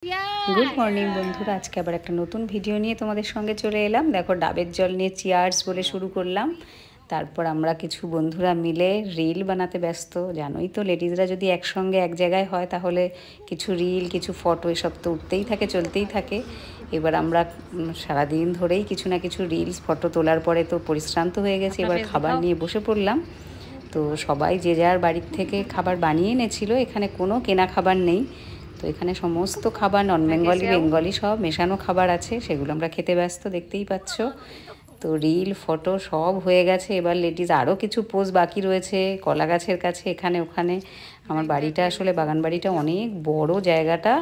Good morning বন্ধুরা, আজকে আবার একটা নতুন ভিডিও নিয়ে তোমাদের সঙ্গে চলে এলাম। দেখো, ডাবের জল নিয়ে চিয়ার্স বলে শুরু করলাম। তারপর আমরা কিছু বন্ধুরা মিলে রিল বানাতে ব্যস্ত। জানোই তো, লেডিজরা যদি একসঙ্গে এক জায়গায় হয় তাহলে কিছু রিল, কিছু ফটো এসব তো উঠতেই থাকে, চলতেই থাকে। এবার আমরা সারাদিন ধরেই কিছু না কিছু রিলস ফটো তোলার পরে তো পরিশ্রান্ত হয়ে গেছে। এবার খাবার নিয়ে বসে পড়লাম। তো সবাই যে যার বাড়ির থেকে খাবার বানিয়ে এনেছিল, এখানে কোনো কেনা খাবার নেই। তো এখানে সমস্ত খাবার নন বেঙ্গলি, বেঙ্গলি সব মেশানো খাবার আছে, সেগুলো আমরা খেতে ব্যস্ত, দেখতেই পাচ্ছ। তো রিল, ফটো সব হয়ে গেছে। এবার লেডিস আরও কিছু পোজ বাকি রয়েছে কলা গাছের কাছে, এখানে ওখানে। আমার বাড়িটা আসলে বাগান বাড়িটা অনেক বড়, জায়গাটা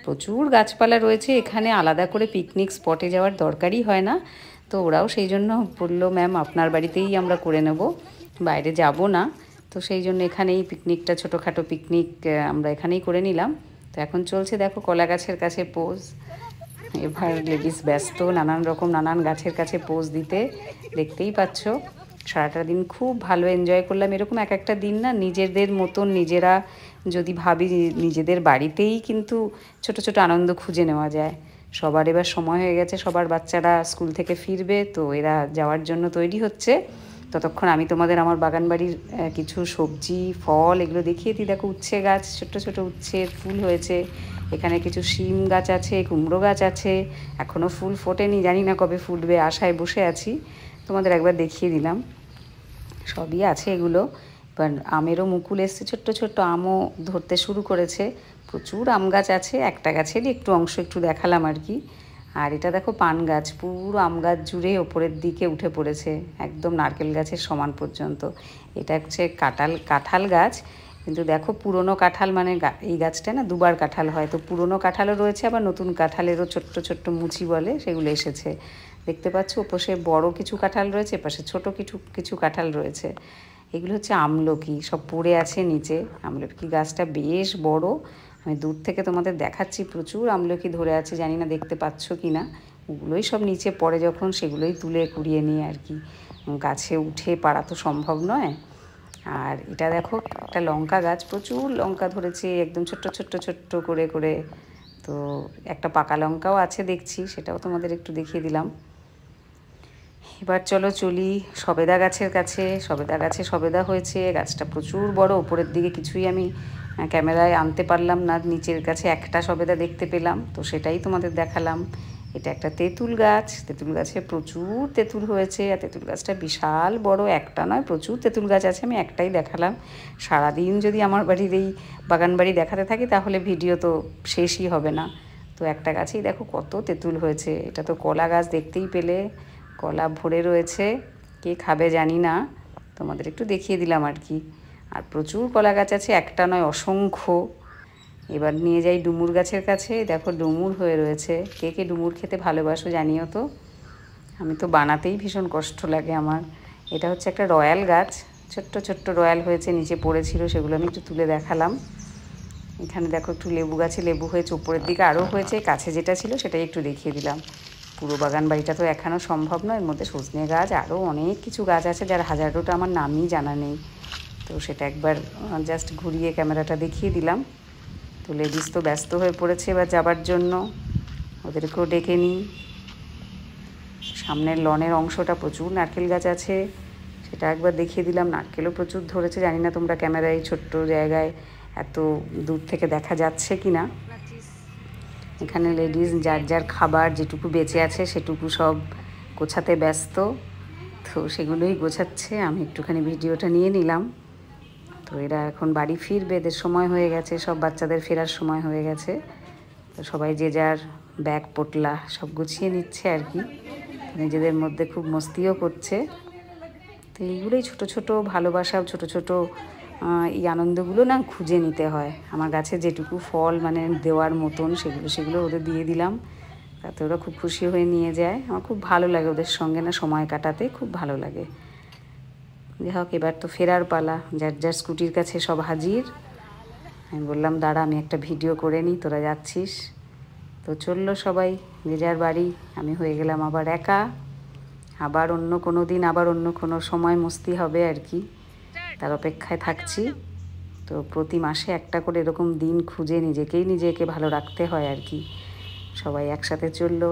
প্রচুর গাছপালা রয়েছে এখানে, আলাদা করে পিকনিক স্পটে যাওয়ার দরকারই হয় না। তো ওরাও সেই জন্য বললো, ম্যাম আপনার বাড়িতেই আমরা করে নেব, বাইরে যাব না। তো সেই জন্য এখানেই পিকনিকটা, ছোটোখাটো পিকনিক আমরা এখানেই করে নিলাম। তো এখন চলছে দেখো কলা গাছের কাছে পোজ। এবার লেডিস ব্যস্ত নানান রকম নানান গাছের কাছে পোজ দিতে, দেখতেই পাচ্ছ। সারাটা দিন খুব ভালো এনজয় করলাম। এরকম এক একটা দিন না নিজেদের মতন নিজেরা যদি ভাবি, নিজেদের বাড়িতেই কিন্তু ছোট ছোট আনন্দ খুঁজে নেওয়া যায়। সবার এবার সময় হয়ে গেছে, সবার বাচ্চারা স্কুল থেকে ফিরবে, তো এরা যাওয়ার জন্য তৈরি হচ্ছে। ততক্ষণ আমি তোমাদের আমার বাগান বাড়ির কিছু সবজি, ফল এগুলো দেখিয়ে দিই। দেখো, উচ্ছে গাছ, ছোট্ট ছোট উচ্ছের ফুল হয়েছে। এখানে কিছু শিম গাছ আছে, কুমড়ো গাছ আছে, এখনও ফুল ফোটেনি, জানি না কবে ফুটবে, আশায় বসে আছি। তোমাদের একবার দেখিয়ে দিলাম, সবই আছে এগুলো। এবার আমেরও মুকুল এসছে, ছোট্ট ছোট্ট আমও ধরতে শুরু করেছে। প্রচুর আম গাছ আছে, একটা গাছেরই একটু অংশ একটু দেখালাম আর কি। আর এটা দেখো পান গাছ, পুরো আম গাছ জুড়ে ওপরের দিকে উঠে পড়েছে, একদম নারকেল গাছের সমান পর্যন্ত। এটা হচ্ছে কাঁঠাল গাছ, কিন্তু দেখো পুরনো কাঁঠাল, মানে এই গাছটা না দুবার কাঁঠাল হয়, তো পুরনো কাঁঠালও রয়েছে, আবার নতুন কাঁঠালেরও ছোট্ট ছোট্ট মুচি বলে সেগুলো এসেছে। দেখতে পাচ্ছ, ওপাশে বড় কিছু কাঁঠাল রয়েছে, এপাশে ছোট কিছু কিছু কাঁঠাল রয়েছে। এগুলো হচ্ছে আমলকি, সব পড়ে আছে নিচে। আমলকি গাছটা বেশ বড়, আমি দূর থেকে তোমাদের দেখাচ্ছি। প্রচুর আমলকি ধরে আছে, জানি না দেখতে পাচ্ছ কি না। ওগুলোই সব নিচে পড়ে যখন, সেগুলোই তুলে কুড়িয়ে নিয়ে আর কি, গাছে উঠে পাড়া তো সম্ভব নয়। আর এটা দেখো একটা লঙ্কা গাছ, প্রচুর লঙ্কা ধরেছে, একদম ছোট্ট ছোট্ট ছোট্ট করে করে। তো একটা পাকা লঙ্কাও আছে দেখছি, সেটাও তোমাদের একটু দেখিয়ে দিলাম। এবার চলো চলি সবেদা গাছের কাছে। সবেদা গাছে সবেদা হয়েছে, গাছটা প্রচুর বড়, ওপরের দিকে কিছুই আমি ক্যামেরায় আনতে পারলাম না, নিচের কাছে একটা সবেদা দেখতে পেলাম, তো সেটাই তোমাদের দেখালাম। এটা একটা তেঁতুল গাছ, তেঁতুল গাছে প্রচুর তেঁতুল হয়েছে, আর তেঁতুল গাছটা বিশাল বড়, একটা নয় প্রচুর তেঁতুল গাছ আছে, আমি একটাই দেখালাম। সারাদিন যদি আমার বাড়ির এই বাগান বাড়ি দেখাতে থাকি তাহলে ভিডিও তো শেষই হবে না। তো একটা গাছেই দেখো কত তেঁতুল হয়েছে। এটা তো কলা গাছ, দেখতেই পেলে কলা ভরে রয়েছে, কে খাবে জানি না, তোমাদের একটু দেখিয়ে দিলাম আর কি। আর প্রচুর কলা গাছ আছে, একটা নয় অসংখ্য। এবার নিয়ে যাই ডুমুর গাছের কাছে, দেখো ডুমুর হয়ে রয়েছে। কে কে ডুমুর খেতে ভালোবাসো জানিও তো, আমি তো বানাতেই ভীষণ কষ্ট লাগে আমার। এটা হচ্ছে একটা রয়্যাল গাছ, ছোট্ট ছোট্ট রয়্যাল হয়েছে, নিচে পড়েছিল, সেগুলো আমি একটু তুলে দেখালাম। এখানে দেখো একটু লেবু গাছে লেবু হয়েছে, উপরের দিকে আরও হয়েছে, কাছে যেটা ছিল সেটাই একটু দেখিয়ে দিলাম। পুরো বাগান বাড়িটা তো এখানেও সম্ভব নয়, এর মধ্যে সজনে গাছ, আরও অনেক কিছু গাছ আছে যার হাজারোটা আমার নামই জানা নেই। তো সেটা একবার জাস্ট ঘুরিয়ে ক্যামেরাটা দেখিয়ে দিলাম। তো লেডিস তো ব্যস্ত হয়ে পড়েছে এবার যাবার জন্য, ওদেরকেও ডেকে নিই। সামনের লনের অংশটা প্রচুর নারকেল গাছ আছে, সেটা একবার দেখিয়ে দিলাম। নারকেলও প্রচুর ধরেছে, জানি না তোমরা ক্যামেরায় ছোট্ট জায়গায় এত দূর থেকে দেখা যাচ্ছে কি না। এখানে লেডিস যার যার খাবার যেটুকু বেঁচে আছে সেটুকু সব গোছাতে ব্যস্ত, তো সেগুলোই গোছাচ্ছে। আমি একটুখানি ভিডিওটা নিয়ে নিলাম। তো এরা এখন বাড়ি ফিরবে, এদের সময় হয়ে গেছে, সব বাচ্চাদের ফেরার সময় হয়ে গেছে। তো সবাই যে যার ব্যাগ পোটলা সব গুছিয়ে নিচ্ছে আর কি, নিজেদের মধ্যে খুব মস্তিও করছে। তো এইগুলোই ছোটো ছোটো ভালোবাসা, ছোটো ছোটো এই আনন্দগুলো না খুঁজে নিতে হয়। আমার গাছে যেটুকু ফল মানে দেওয়ার মতন সেগুলো ওদের দিয়ে দিলাম, তাতে ওরা খুব খুশি হয়ে নিয়ে যায়। আমার খুব ভালো লাগে ওদের সঙ্গে না সময় কাটাতে, খুব ভালো লাগে। যাই হোক, এবার তো ফেরার পালা, যার যার স্কুটির কাছে সব হাজির। আমি বললাম দাঁড়া আমি একটা ভিডিও করে নিই, তোরা যাচ্ছিস। তো চললো সবাই যে যার বাড়ি, আমি হয়ে গেলাম আবার একা। আবার অন্য কোনো দিন, আবার অন্য কোনো সময় মস্তি হবে আর কি, তার অপেক্ষায় থাকছি। তো প্রতি মাসে একটা করে এরকম দিন খুঁজে নিজেকে ভালো রাখতে হয় আর কি। সবাই একসাথে চললো।